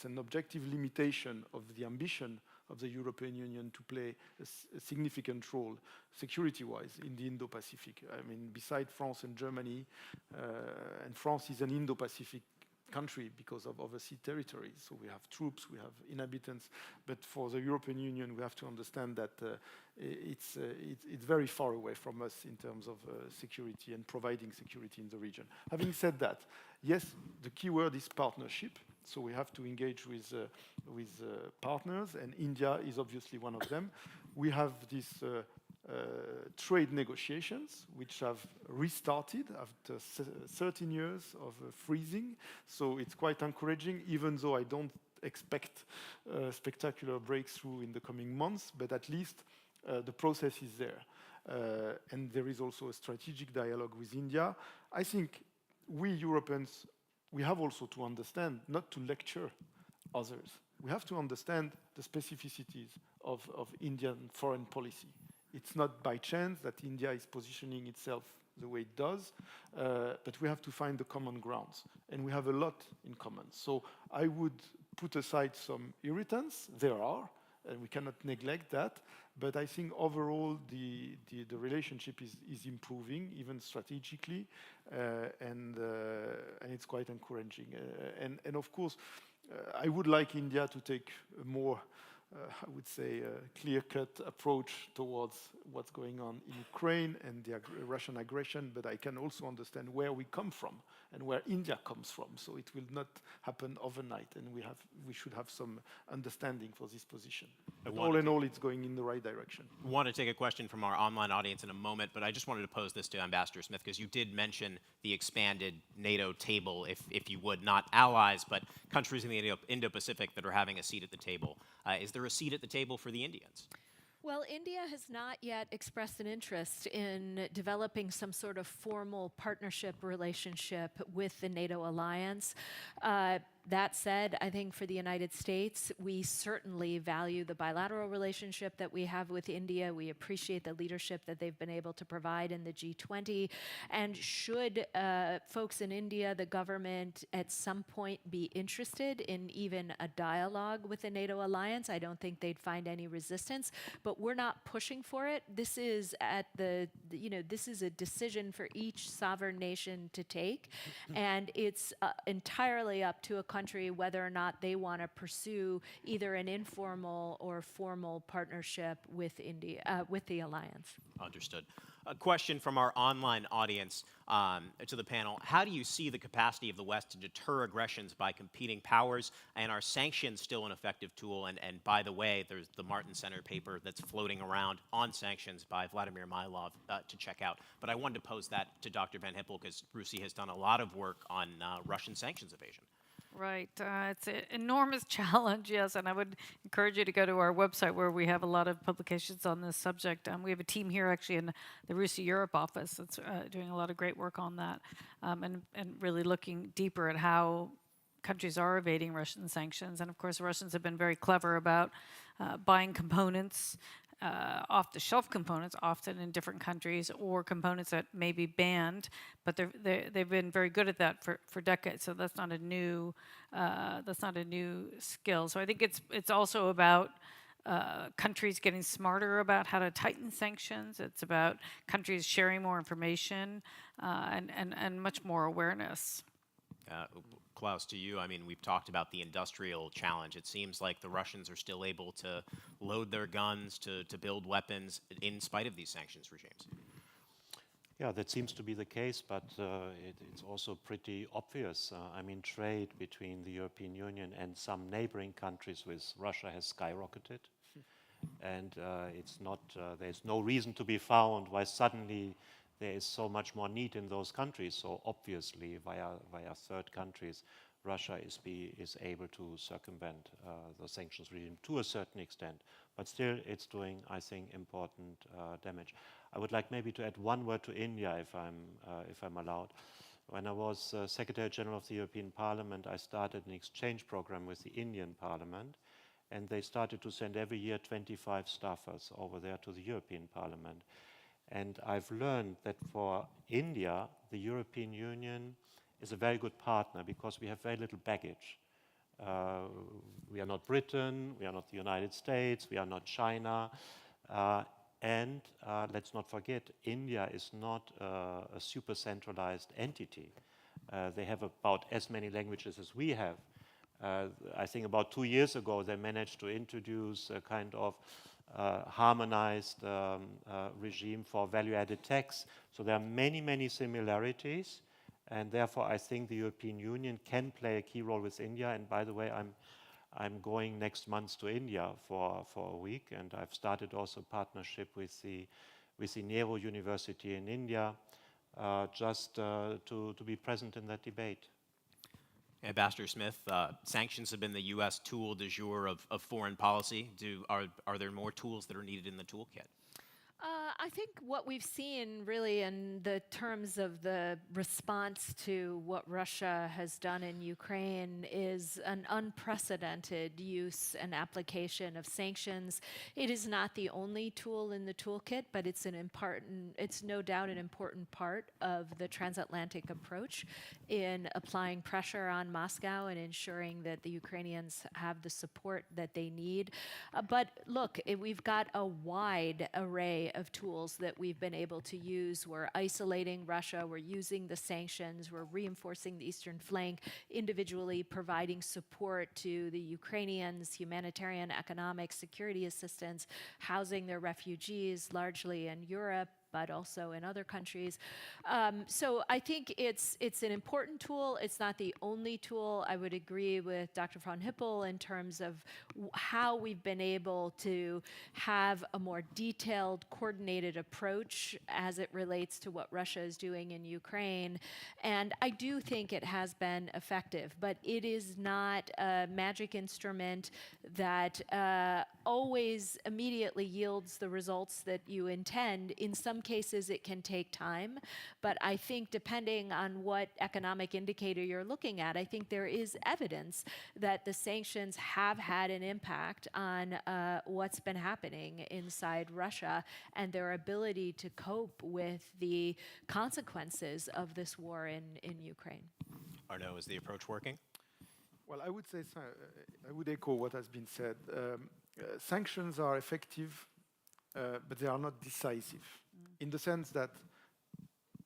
an objective limitation of the ambition of the European Union to play a significant role security-wise in the Indo-Pacific. I mean, beside France and Germany, and France is an Indo-Pacific country because of overseas territories. So we have troops, we have inhabitants, but for the European Union, we have to understand that it's very far away from us in terms of security and providing security in the region. Having said that, yes, the key word is partnership. So we have to engage with partners, and India is obviously one of them. We have these trade negotiations, which have restarted after 13 years of freezing. So it's quite encouraging, even though I don't expect a spectacular breakthrough in the coming months, but at least the process is there. And there is also a strategic dialogue with India. I think we Europeans, we have also to understand, not to lecture others. We have to understand the specificities of Indian foreign policy. It's not by chance that India is positioning itself the way it does, but we have to find the common grounds, and we have a lot in common. So I would put aside some irritants. There are, and we cannot neglect that, but I think overall the relationship is improving, even strategically, and it's quite encouraging. And of course, I would like India to take a more I would say, a clear-cut approach towards what's going on in Ukraine and the Russian aggression, but I can also understand where we come from and where India comes from. So it will not happen overnight, and we should have some understanding for this position. But all in all, it's going in the right direction. I want to take a question from our online audience in a moment, but I just wanted to pose this to Ambassador Smith, because you did mention the expanded NATO table, if you would, not allies, but countries in the Indo-Pacific that are having a seat at the table. Is there a seat at the table for the Indians? Well, India has not yet expressed an interest in developing some sort of formal partnership relationship with the NATO alliance. That said, I think for the United States, we certainly value the bilateral relationship that we have with India. We appreciate the leadership that they've been able to provide in the G20. And should folks in India, the government, at some point be interested in even a dialogue with the NATO alliance, I don't think they'd find any resistance. But we're not pushing for it. This is this is a decision for each sovereign nation to take, and it's entirely up to a country whether or not they want to pursue either an informal or formal partnership with India, with the alliance. Understood. A question from our online audience to the panel. How do you see the capacity of the West to deter aggressions by competing powers? And are sanctions still an effective tool? And by the way, there's the Martin Center paper that's floating around on sanctions by Vladimir Mylov to check out. But I wanted to pose that to Dr. Van Hippel because Rusi has done a lot of work on Russian sanctions evasion. Right. It's an enormous challenge, yes, and I would encourage you to go to our website where we have a lot of publications on this subject. We have a team here actually in the Rusi Europe office that's doing a lot of great work on that and really looking deeper at how countries are evading Russian sanctions. And of course, the Russians have been very clever about buying components, off-the-shelf components, often in different countries, or components that may be banned, but they've been very good at that for decades. So that's not a new skill. So I think it's also about countries getting smarter about how to tighten sanctions. It's about countries sharing more information and much more awareness. Klaus, to you, I mean, we've talked about the industrial challenge. It seems like the Russians are still able to load their guns, to build weapons in spite of these sanctions regimes. Yeah, that seems to be the case, but it's also pretty obvious. I mean, trade between the European Union and some neighboring countries with Russia has skyrocketed. And it's not, there's no reason to be found why suddenly there is so much more need in those countries. So obviously, via third countries, Russia is able to circumvent the sanctions regime to a certain extent. But still, it's doing, I think, important damage. I would like maybe to add one word to India, if I'm allowed. When I was Secretary General of the European Parliament, I started an exchange program with the Indian Parliament, and they started to send every year 25 staffers over there to the European Parliament. And I've learned that for India, the European Union is a very good partner because we have very little baggage. We are not Britain, we are not the United States, we are not China. And let's not forget, India is not a super centralized entity. They have about as many languages as we have. I think about 2 years ago, they managed to introduce a kind of harmonized regime for value-added tax. So there are many, many similarities, and therefore I think the European Union can play a key role with India. And by the way, I'm going next month to India for a week, and I've started also a partnership with the Nehru University in India, just to be present in that debate. Ambassador Smith, sanctions have been the U.S. tool du jour of foreign policy. Are there more tools that are needed in the toolkit? I think what we've seen really in the terms of the response to what Russia has done in Ukraine is an unprecedented use and application of sanctions. It is not the only tool in the toolkit, but it's no doubt an important part of the transatlantic approach in applying pressure on Moscow and ensuring that the Ukrainians have the support that they need. But look, we've got a wide array of tools that we've been able to use. We're isolating Russia, we're using the sanctions, we're reinforcing the eastern flank, individually providing support to the Ukrainians, humanitarian, economic, security assistance, housing their refugees, largely in Europe, but also in other countries. So I think it's an important tool. It's not the only tool. I would agree with Dr. Van Hippel in terms of how we've been able to have a more detailed, coordinated approach as it relates to what Russia is doing in Ukraine. And I do think it has been effective, but it is not a magic instrument that always immediately yields the results that you intend. In some cases, it can take time, but I think depending on what economic indicator you're looking at, I think there is evidence that the sanctions have had an impact on what's been happening inside Russia and their ability to cope with the consequences of this war in Ukraine. Arnaud, is the approach working? Well, I would say, I would echo what has been said. Sanctions are effective, but they are not decisive, in the sense that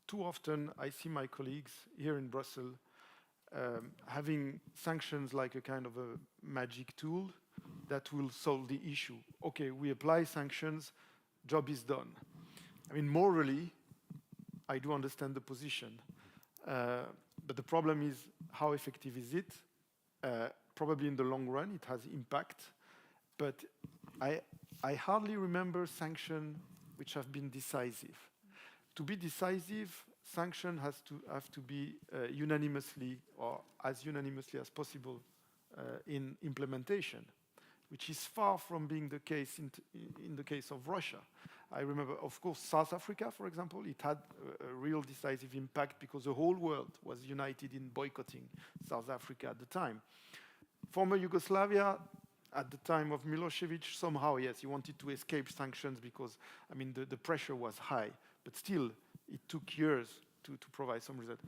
too often I see my colleagues here in Brussels having sanctions like a kind of a magic tool that will solve the issue. Okay, we apply sanctions, job is done. I mean, morally, I do understand the position. But the problem is, how effective is it? Probably in the long run, it has impact. But I hardly remember sanctions which have been decisive. To be decisive, sanctions have to be unanimously, or as unanimously as possible, in implementation, which is far from being the case in the case of Russia. I remember, of course, South Africa, for example, it had a real decisive impact because the whole world was united in boycotting South Africa at the time. Former Yugoslavia, at the time of Milosevic, somehow, yes, he wanted to escape sanctions because, I mean, the pressure was high, but still, it took years to provide some result.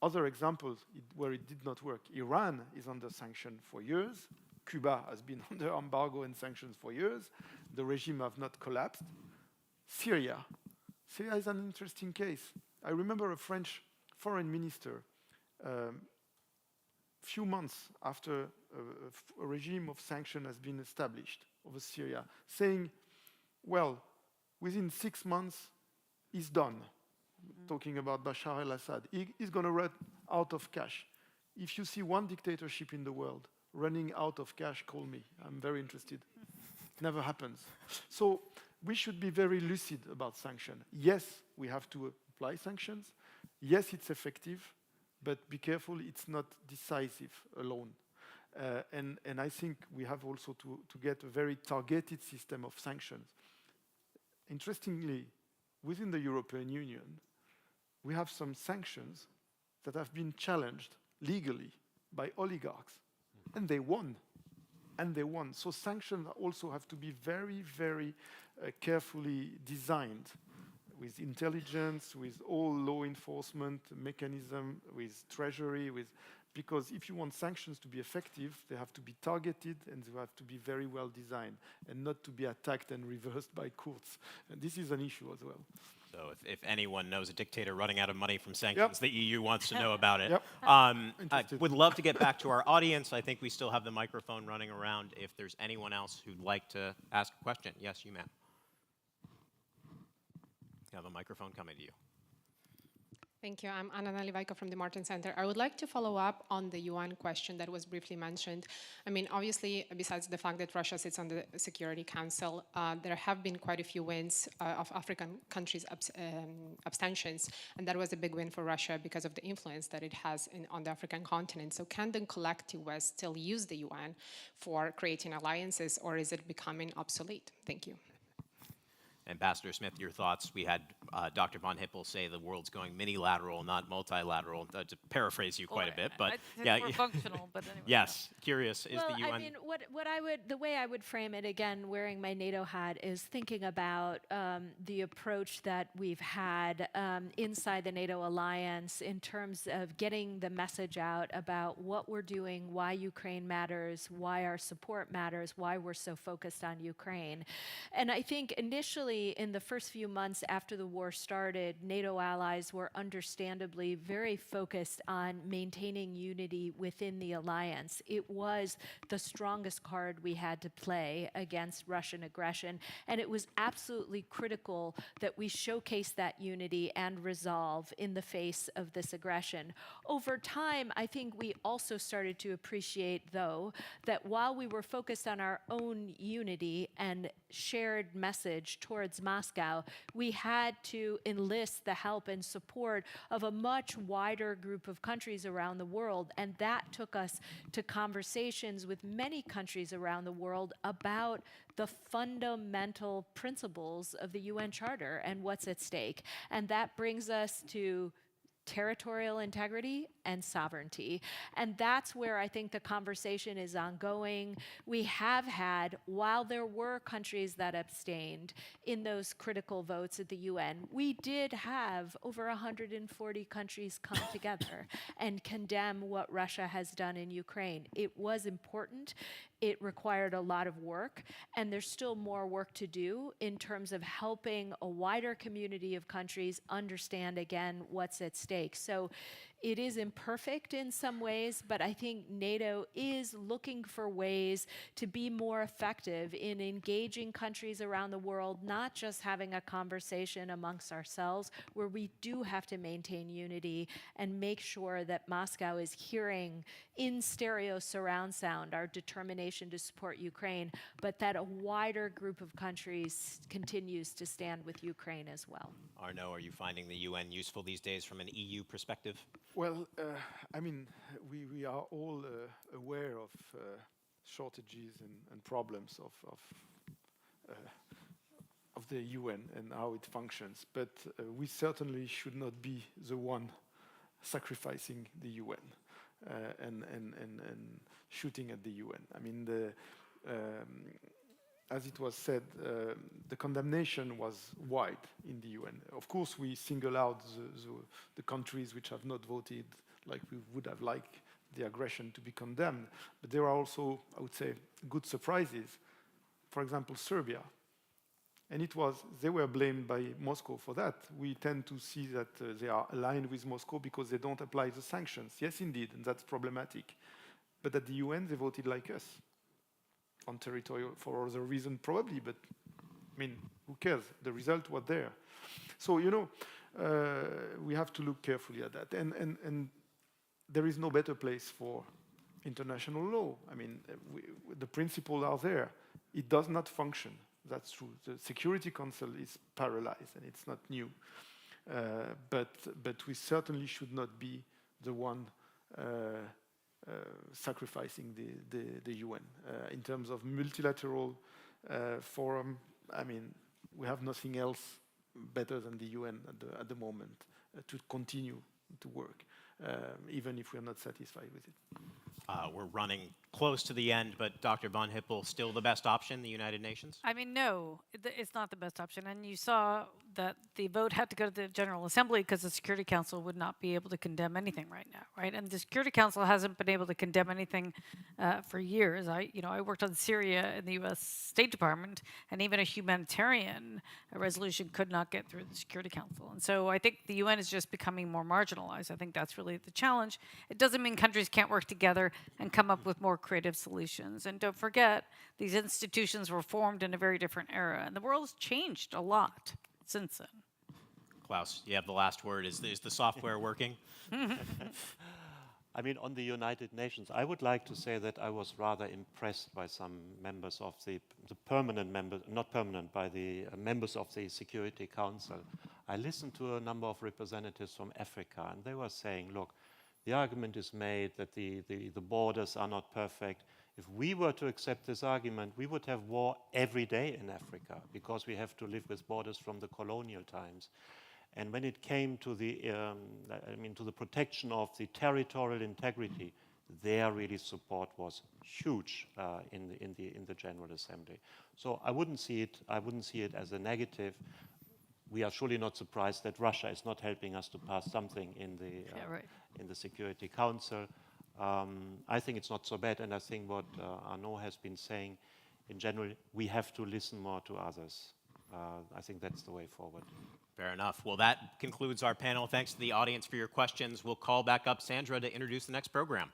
Other examples where it did not work. Iran is under sanction for years. Cuba has been under embargo and sanctions for years. The regime have not collapsed. Syria. Syria is an interesting case. I remember a French foreign minister, few months after a regime of sanction has been established over Syria, saying, well, within 6 months, he's done. Talking about Bashar al-Assad. He's going to run out of cash. If you see one dictatorship in the world running out of cash, call me. I'm very interested. Never happens. So we should be very lucid about sanctions. Yes, we have to apply sanctions. Yes, it's effective, but be careful, it's not decisive alone. And I think we have also to get a very targeted system of sanctions. Interestingly, within the European Union, we have some sanctions that have been challenged legally by oligarchs. And they won. And they won. So sanctions also have to be very, very carefully designed with intelligence, with all law enforcement mechanism, with treasury, because if you want sanctions to be effective, they have to be targeted and they have to be very well designed and not to be attacked and reversed by courts. And this is an issue as well. So if anyone knows a dictator running out of money from sanctions, Yep. the EU wants to know about it. Yep. I would love to get back to our audience. I think we still have the microphone running around. If there's anyone else who'd like to ask a question. Yes, you, ma'am. You have a microphone coming to you. Thank you. I'm Anna Nalivaiko from the Martin Center. I would like to follow up on the UN question that was briefly mentioned. I mean, obviously, besides the fact that Russia sits on the Security Council, there have been quite a few wins of African countries' abstentions, and that was a big win for Russia because of the influence that it has on the African continent. So can the collective West still use the UN for creating alliances, or is it becoming obsolete? Thank you. Ambassador Smith, your thoughts. We had Dr. von Hippel say the world's going mini-lateral, not multilateral. To paraphrase you quite a bit, but yeah, more functional. But anyway, yes, curious. Is well, the UN? I mean, the way I would frame it, again, wearing my NATO hat, is thinking about the approach that we've had inside the NATO alliance in terms of getting the message out about what we're doing, why Ukraine matters, why our support matters, why we're so focused on Ukraine. And I think initially, in the first few months after the war started, NATO allies were understandably very focused on maintaining unity within the alliance. It was the strongest card we had to play against Russian aggression, and it was absolutely critical that we showcase that unity and resolve in the face of this aggression. Over time, I think we also started to appreciate, though, that while we were focused on our own unity and shared message toward towards Moscow, we had to enlist the help and support of a much wider group of countries around the world. And that took us to conversations with many countries around the world about the fundamental principles of the UN Charter and what's at stake. And that brings us to territorial integrity and sovereignty. And that's where I think the conversation is ongoing. We have had, while there were countries that abstained in those critical votes at the UN, we did have over 140 countries come together and condemn what Russia has done in Ukraine. It was important. It required a lot of work, and there's still more work to do in terms of helping a wider community of countries understand, again, what's at stake. So it is imperfect in some ways, but I think NATO is looking for ways to be more effective in engaging countries around the world, not just having a conversation amongst ourselves, where we do have to maintain unity and make sure that Moscow is hearing in stereo surround sound our determination to support Ukraine, but that a wider group of countries continues to stand with Ukraine as well. Arnaud, are you finding the UN useful these days from an EU perspective? Well, I mean, we are all aware of shortages and problems of the UN and how it functions, but we certainly should not be the one sacrificing the UN and shooting at the UN. I mean, as it was said, the condemnation was wide in the UN. Of course, we single out the countries which have not voted like we would have liked the aggression to be condemned. But there are also, I would say, good surprises. For example, Serbia. And they were blamed by Moscow for that. We tend to see that they are aligned with Moscow because they don't apply the sanctions. Yes, indeed, and that's problematic. But at the UN, they voted like us. On territorial, for other reason probably, but I mean, who cares? The result was there. So, you know, we have to look carefully at that. And there is no better place for international law. I mean, the principles are there. It does not function. That's true. The Security Council is paralyzed, and it's not new. But we certainly should not be the one sacrificing the UN. In terms of multilateral forum, I mean, we have nothing else better than the UN at the moment to continue to work, even if we're not satisfied with it. We're running close to the end, but Dr. Von Hippel, still the best option, the United Nations? I mean, no, it's not the best option. And you saw that the vote had to go to the General Assembly because the Security Council would not be able to condemn anything right now, right? And the Security Council hasn't been able to condemn anything for years. I worked on Syria in the U.S. State Department, and even a humanitarian resolution could not get through the Security Council. And so I think the UN is just becoming more marginalized. I think that's really the challenge. It doesn't mean countries can't work together and come up with more creative solutions. And don't forget, these institutions were formed in a very different era, and the world has changed a lot since then. Klaus, you have the last word. Is the software working? I mean, on the United Nations, I would like to say that I was rather impressed by some members of the permanent members, not permanent, by the members of the Security Council. I listened to a number of representatives from Africa, and they were saying, look, the argument is made that the borders are not perfect. If we were to accept this argument, we would have war every day in Africa because we have to live with borders from the colonial times. And when it came to the protection of the territorial integrity, their really support was huge in the General Assembly. So I wouldn't see it as a negative. We are surely not surprised that Russia is not helping us to pass something in the Security Council. I think it's not so bad, and I think what Arnaud has been saying, in general, we have to listen more to others. I think that's the way forward. Fair enough. Well, that concludes our panel. Thanks to the audience for your questions. We'll call back up Sandra to introduce the next program.